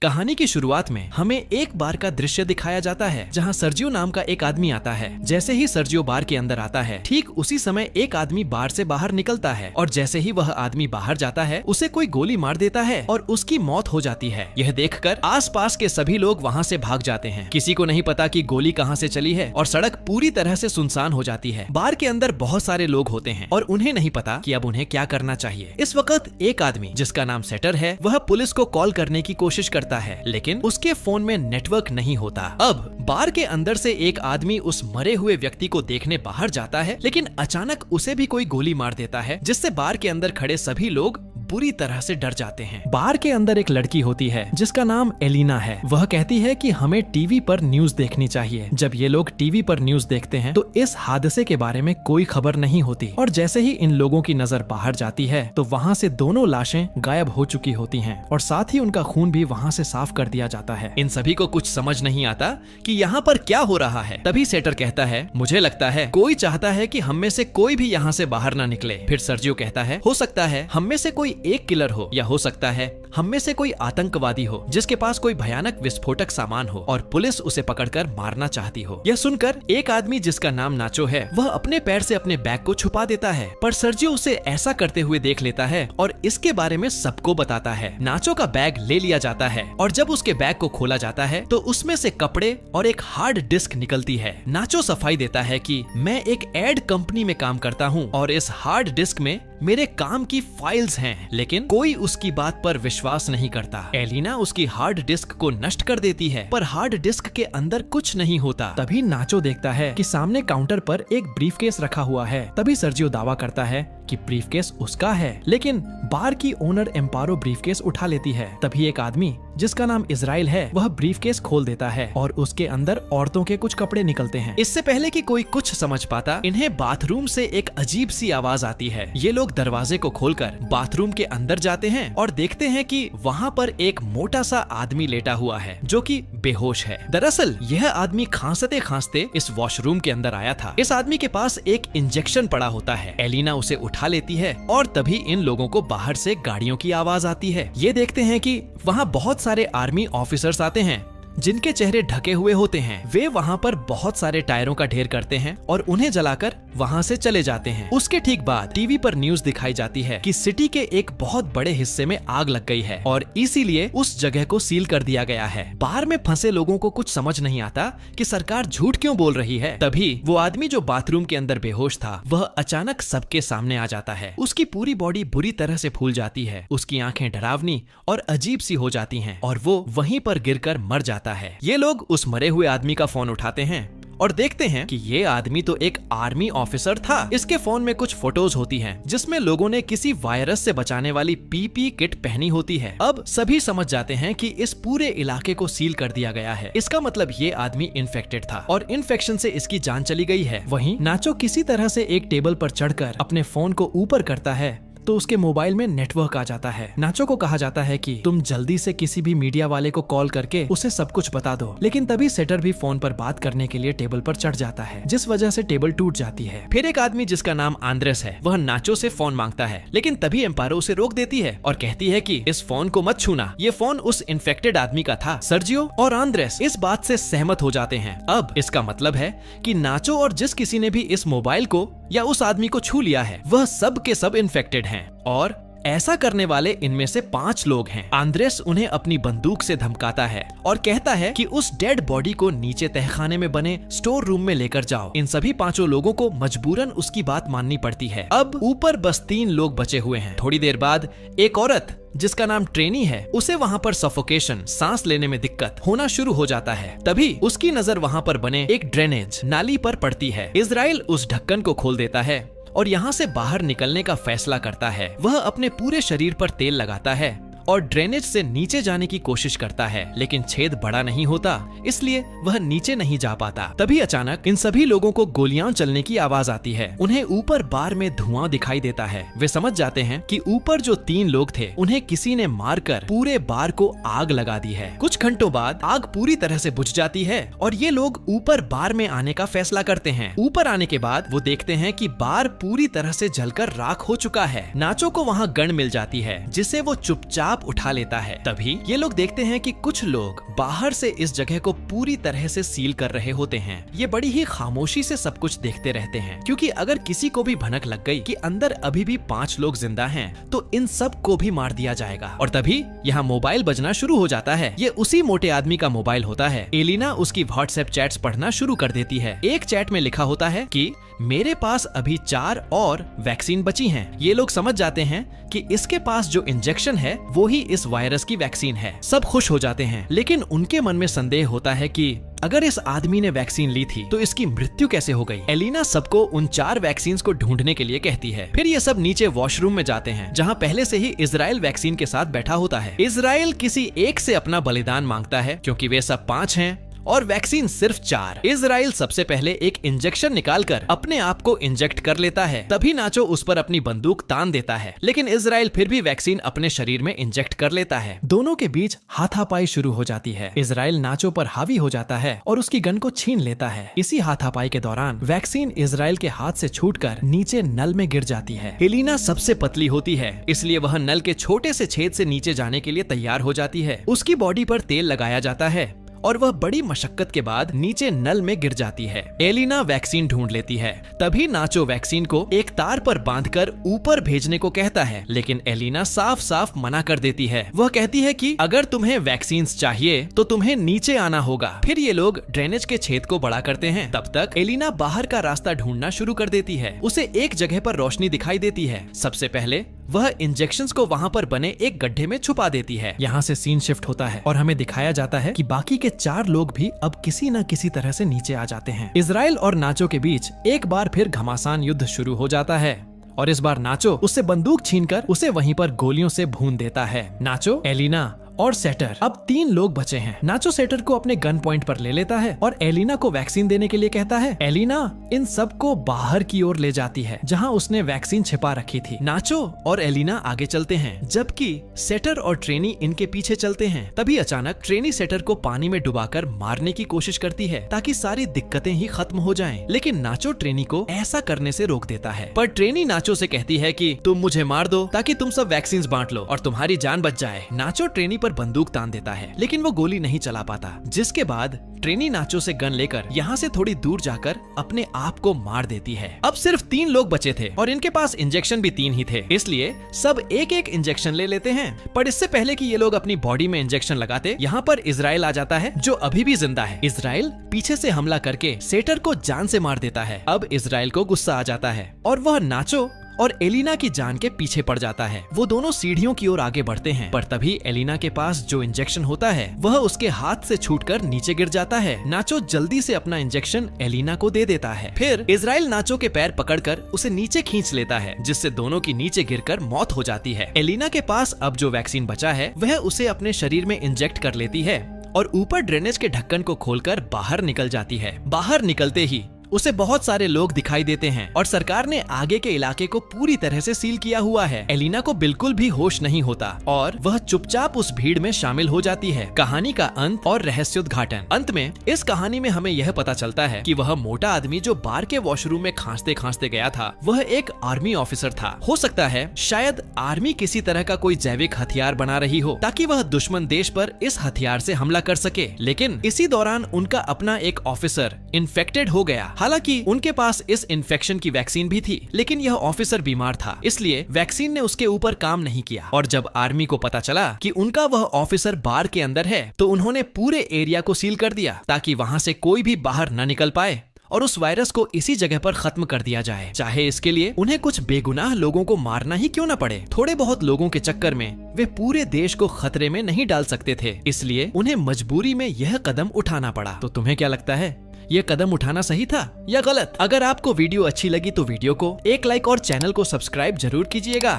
कहानी की शुरुआत में हमें एक बार का दृश्य दिखाया जाता है जहां सर्जियो नाम का एक आदमी आता है। जैसे ही सर्जियो बार के अंदर आता है, ठीक उसी समय एक आदमी बार से बाहर निकलता है और जैसे ही वह आदमी बाहर जाता है उसे कोई गोली मार देता है और उसकी मौत हो जाती है। यह देखकर आसपास के सभी लोग वहां से भाग जाते हैं। किसी को नहीं पता कि गोली कहां से चली है और सड़क पूरी तरह से सुनसान हो जाती है। बार के अंदर बहुत सारे लोग होते हैं और उन्हें नहीं पता कि अब उन्हें क्या करना चाहिए। इस वक्त एक आदमी जिसका नाम सेटर है, वह पुलिस को कॉल करने की कोशिश करता है, लेकिन उसके फोन में नेटवर्क नहीं होता। अब बार के अंदर से एक आदमी उस मरे हुए व्यक्ति को देखने बाहर जाता है, लेकिन अचानक उसे भी कोई गोली मार देता है, जिससे बार के अंदर खड़े सभी लोग बुरी तरह से डर जाते हैं। बार के अंदर एक लड़की होती है जिसका नाम एलिना है। वह कहती है कि हमें टीवी पर न्यूज देखनी चाहिए। जब ये लोग टीवी पर न्यूज देखते हैं तो इस हादसे के बारे में कोई खबर नहीं होती और जैसे ही इन लोगों की नजर बाहर जाती है तो वहाँ से दोनों लाशें गायब हो चुकी होती हैं और साथ ही उनका खून भी वहाँ से साफ कर दिया जाता है। इन सभी को कुछ समझ नहीं आता कि यहाँ पर क्या हो रहा है। तभी सेटर कहता है, मुझे लगता है कोई चाहता है कि हम में से कोई भी यहाँ से बाहर न निकले। फिर सर्जियो कहता है, हो सकता है हम में से कोई एक किलर हो या हो सकता है हम में से कोई आतंकवादी हो जिसके पास कोई भयानक विस्फोटक सामान हो और पुलिस उसे पकड़कर मारना चाहती हो। यह सुनकर एक आदमी जिसका नाम नाचो है, वह अपने पैर से अपने बैग को छुपा देता है, पर सर्जियो उसे ऐसा करते हुए देख लेता है और इसके बारे में सबको बताता है। नाचो का बैग ले लिया जाता है और जब उसके बैग को खोला जाता है तो उसमें से कपड़े और एक हार्ड डिस्क निकलती है। नाचो सफाई देता है कि मैं एक एड कंपनी में काम करता हूँ और इस हार्ड डिस्क में मेरे काम की फाइल्स हैं, लेकिन कोई उसकी बात पर विश्वास नहीं करता। एलिना उसकी हार्ड डिस्क को नष्ट कर देती है, पर हार्ड डिस्क के अंदर कुछ नहीं होता। तभी नाचो देखता है कि सामने काउंटर पर एक ब्रीफकेस रखा हुआ है। तभी सर्जियो दावा करता है कि ब्रीफकेस उसका है, लेकिन बार की ओनर एम्पारो ब्रीफकेस उठा लेती है। तभी एक आदमी जिसका नाम इजराइल है, वह ब्रीफकेस खोल देता है और उसके अंदर औरतों के कुछ कपड़े निकलते हैं। इससे पहले कि कोई कुछ समझ पाता, इन्हें बाथरूम से एक अजीब सी आवाज आती है। ये लोग दरवाजे को खोलकर बाथरूम के अंदर जाते हैं और देखते हैं कि वहाँ पर एक मोटा सा आदमी लेटा हुआ है जो कि बेहोश है। दरअसल यह आदमी खांसते खांसते इस वॉशरूम के अंदर आया था। इस आदमी के पास एक इंजेक्शन पड़ा होता है। एलिना उसे उठा लेती है और तभी इन लोगों को बाहर से गाड़ियों की आवाज आती है। ये देखते हैं कि वहाँ बहुत सारे आर्मी ऑफिसर्स आते हैं जिनके चेहरे ढके हुए होते हैं। वे वहाँ पर बहुत सारे टायरों का ढेर करते हैं और उन्हें जलाकर वहाँ से चले जाते हैं। उसके ठीक बाद टीवी पर न्यूज दिखाई जाती है कि सिटी के एक बहुत बड़े हिस्से में आग लग गई है और इसीलिए उस जगह को सील कर दिया गया है। बाहर में फंसे लोगों को कुछ समझ नहीं आता कि सरकार झूठ क्यों बोल रही है। तभी वो आदमी जो बाथरूम के अंदर बेहोश था, वह अचानक सबके सामने आ जाता है। उसकी पूरी बॉडी बुरी तरह से फूल जाती है, उसकी आंखें डरावनी और अजीब सी हो जाती हैं और वो वहीं पर गिरकर मर जाता है। ये लोग उस मरे हुए आदमी का फोन उठाते हैं और देखते हैं कि ये आदमी तो एक आर्मी ऑफिसर था। इसके फोन में कुछ फोटोज होती हैं जिसमें लोगों ने किसी वायरस से बचाने वाली पीपी किट पहनी होती है। अब सभी समझ जाते हैं कि इस पूरे इलाके को सील कर दिया गया है। इसका मतलब ये आदमी इन्फेक्टेड था और इन्फेक्शन से इसकी जान चली गई है। वहीं नाचो किसी तरह से एक टेबल पर चढ़कर अपने फोन को ऊपर करता है तो उसके मोबाइल में नेटवर्क आ जाता है। नाचो को कहा जाता है कि तुम जल्दी से किसी भी मीडिया वाले को कॉल करके उसे सब कुछ बता दो, लेकिन तभी सेटर भी फोन पर बात करने के लिए टेबल पर चढ़ जाता है, जिस वजह से टेबल टूट जाती है। फिर एक आदमी जिसका नाम आंद्रेस है, वह नाचो से फोन मांगता है, लेकिन तभी एम्पारो उसे रोक देती है और कहती है कि इस फोन को मत छूना, ये फोन उस इन्फेक्टेड आदमी का था। सर्जियो और आंद्रेस इस बात से सहमत हो जाते हैं। अब इसका मतलब है कि नाचो और जिस किसी ने भी इस मोबाइल को या उस आदमी को छू लिया है, वह सब के सब इन्फेक्टेड हैं और ऐसा करने वाले इनमें से 5 लोग हैं। आंद्रेस उन्हें अपनी बंदूक से धमकाता है और कहता है कि उस डेड बॉडी को नीचे तहखाने में बने स्टोर रूम में लेकर जाओ। इन सभी 5 लोगों को मजबूरन उसकी बात माननी पड़ती है। अब ऊपर बस 3 लोग बचे हुए हैं। थोड़ी देर बाद एक औरत जिसका नाम ट्रेनी है, उसे वहाँ पर सफोकेशन, सांस लेने में दिक्कत होना शुरू हो जाता है। तभी उसकी नजर वहाँ पर बने एक ड्रेनेज नाली पर पड़ती है। इजराइल उस ढक्कन को खोल देता है और यहाँ से बाहर निकलने का फैसला करता है। वह अपने पूरे शरीर पर तेल लगाता है और ड्रेनेज से नीचे जाने की कोशिश करता है, लेकिन छेद बड़ा नहीं होता, इसलिए वह नीचे नहीं जा पाता। तभी अचानक इन सभी लोगों को गोलियां चलने की आवाज आती है। उन्हें ऊपर बार में धुआं दिखाई देता है। वे समझ जाते हैं कि ऊपर जो 3 लोग थे उन्हें किसी ने मारकर पूरे बार को आग लगा दी है। कुछ घंटों बाद आग पूरी तरह से बुझ जाती है और ये लोग ऊपर बार में आने का फैसला करते हैं। ऊपर आने के बाद वो देखते हैं कि बार पूरी तरह से जलकर राख हो चुका है। नाचो को वहाँ गन मिल जाती है जिसे वो चुपचाप चुपचाप उठा लेता है। तभी ये लोग देखते हैं कि कुछ लोग बाहर से इस जगह को पूरी तरह से सील कर रहे होते हैं। ये बड़ी ही खामोशी से सब कुछ देखते रहते हैं, क्योंकि अगर किसी को भी भनक लग गई कि अंदर अभी भी 5 लोग जिंदा हैं, तो इन सब को भी मार दिया जाएगा। और तभी यहाँ मोबाइल बजना शुरू हो जाता है। ये उसी मोटे आदमी का मोबाइल होता है। एलिना उसकी व्हाट्सएप चैट्स पढ़ना शुरू कर देती है। एक चैट में लिखा होता है कि मेरे पास अभी 4 और वैक्सीन बची हैं। ये लोग समझ जाते हैं कि इसके पास जो इंजेक्शन है वो ही इस वायरस की वैक्सीन है। सब खुश हो जाते हैं, लेकिन उनके मन में संदेह होता है कि अगर इस आदमी ने वैक्सीन ली थी तो इसकी मृत्यु कैसे हो गई। एलिना सबको उन 4 वैक्सीन को ढूंढने के लिए कहती है। फिर ये सब नीचे वॉशरूम में जाते हैं, जहाँ पहले से ही इजराइल वैक्सीन के साथ बैठा होता है। इजराइल किसी एक से अपना बलिदान मांगता है, क्योंकि वे सब 5 हैं और वैक्सीन सिर्फ 4। इजराइल सबसे पहले एक इंजेक्शन निकालकर अपने आप को इंजेक्ट कर लेता है। तभी नाचो उस पर अपनी बंदूक तान देता है, लेकिन इजराइल फिर भी वैक्सीन अपने शरीर में इंजेक्ट कर लेता है। दोनों के बीच हाथापाई शुरू हो जाती है। इजराइल नाचो पर हावी हो जाता है और उसकी गन को छीन लेता है। इसी हाथापाई के दौरान वैक्सीन इजराइल के हाथ से छूटकर नीचे नल में गिर जाती है। एलिना सबसे पतली होती है, इसलिए वह नल के छोटे से छेद से नीचे जाने के लिए तैयार हो जाती है। उसकी बॉडी पर तेल लगाया जाता है और वह बड़ी मशक्कत के बाद नीचे नल में गिर जाती है। एलिना वैक्सीन ढूंढ लेती है। तभी नाचो वैक्सीन को एक तार पर बांधकर ऊपर भेजने को कहता है, लेकिन एलिना साफ साफ मना कर देती है। वह कहती है कि अगर तुम्हें वैक्सीन चाहिए तो तुम्हें नीचे आना होगा। फिर ये लोग ड्रेनेज के छेद को बड़ा करते हैं। तब तक एलिना बाहर का रास्ता ढूंढना शुरू कर देती है। उसे एक जगह पर रोशनी दिखाई देती है। सबसे पहले वह इंजेक्शंस को वहाँ पर बने एक गड्ढे में छुपा देती है। यहाँ से सीन शिफ्ट होता है और हमें दिखाया जाता है कि बाकी के 4 लोग भी अब किसी न किसी तरह से नीचे आ जाते हैं। इजराइल और नाचो के बीच एक बार फिर घमासान युद्ध शुरू हो जाता है और इस बार नाचो उससे बंदूक छीनकर उसे वहीं पर गोलियों से भून देता है। नाचो, एलिना और सेटर, अब 3 लोग बचे हैं। नाचो सेटर को अपने गन पॉइंट पर ले लेता है और एलिना को वैक्सीन देने के लिए कहता है। एलिना इन सबको बाहर की ओर ले जाती है, जहां उसने वैक्सीन छिपा रखी थी। नाचो और एलिना आगे चलते हैं, जबकि सेटर और ट्रेनी इनके पीछे चलते हैं। तभी अचानक ट्रेनी सेटर को पानी में डुबाकर मारने की कोशिश करती है, ताकि सारी दिक्कतें ही खत्म हो जाएं। लेकिन नाचो ट्रेनी को ऐसा करने से रोक देता है। पर ट्रेनी नाचो से कहती है कि तुम मुझे मार दो ताकि तुम सब वैक्सीन बांट लो और तुम्हारी जान बच जाए। नाचो ट्रेनी पर बंदूक तान देता है, लेकिन वो गोली नहीं चला पाता, जिसके बाद ट्रेनी नाचो से गन लेकर यहाँ से थोड़ी दूर जाकर अपने आप को मार देती है। अब सिर्फ 3 लोग बचे थे और इनके पास इंजेक्शन भी 3 ही थे, इसलिए सब एक एक इंजेक्शन ले लेते हैं। पर इससे पहले कि ये लोग अपनी बॉडी में इंजेक्शन लगाते, यहाँ पर इजराइल आ जाता है, जो अभी भी जिंदा है। इजराइल पीछे से हमला करके सेटर को जान से मार देता है। अब इजराइल को गुस्सा आ जाता है और वह नाचो और एलिना की जान के पीछे पड़ जाता है। वो दोनों सीढ़ियों की ओर आगे बढ़ते हैं, पर तभी एलिना के पास जो इंजेक्शन होता है वह उसके हाथ से छूटकर नीचे गिर जाता है। नाचो जल्दी से अपना इंजेक्शन एलिना को दे देता है। फिर इजराइल नाचो के पैर पकड़कर उसे नीचे खींच लेता है, जिससे दोनों की नीचे गिरकर मौत हो जाती है। एलिना के पास अब जो वैक्सीन बचा है वह उसे अपने शरीर में इंजेक्ट कर लेती है और ऊपर ड्रेनेज के ढक्कन को खोलकर बाहर निकल जाती है। बाहर निकलते ही उसे बहुत सारे लोग दिखाई देते हैं और सरकार ने आगे के इलाके को पूरी तरह से सील किया हुआ है। एलिना को बिल्कुल भी होश नहीं होता और वह चुपचाप उस भीड़ में शामिल हो जाती है। कहानी का अंत और रहस्योद्घाटन। अंत में इस कहानी में हमें यह पता चलता है कि वह मोटा आदमी जो बार के वॉशरूम में खांसते खांसते गया था, वह एक आर्मी ऑफिसर था। हो सकता है शायद आर्मी किसी तरह का कोई जैविक हथियार बना रही हो, ताकि वह दुश्मन देश पर इस हथियार से हमला कर सके। लेकिन इसी दौरान उनका अपना एक ऑफिसर इन्फेक्टेड हो गया। हालांकि उनके पास इस इन्फेक्शन की वैक्सीन भी थी, लेकिन यह ऑफिसर बीमार था, इसलिए वैक्सीन ने उसके ऊपर काम नहीं किया। और जब आर्मी को पता चला कि उनका वह ऑफिसर बार के अंदर है, तो उन्होंने पूरे एरिया को सील कर दिया, ताकि वहां से कोई भी बाहर न निकल पाए और उस वायरस को इसी जगह पर खत्म कर दिया जाए, चाहे इसके लिए उन्हें कुछ बेगुनाह लोगों को मारना ही क्यों न पड़े। थोड़े बहुत लोगों के चक्कर में वे पूरे देश को खतरे में नहीं डाल सकते थे, इसलिए उन्हें मजबूरी में यह कदम उठाना पड़ा। तो तुम्हें क्या लगता है, ये कदम उठाना सही था या गलत? अगर आपको वीडियो अच्छी लगी तो वीडियो को एक लाइक और चैनल को सब्सक्राइब जरूर कीजिएगा।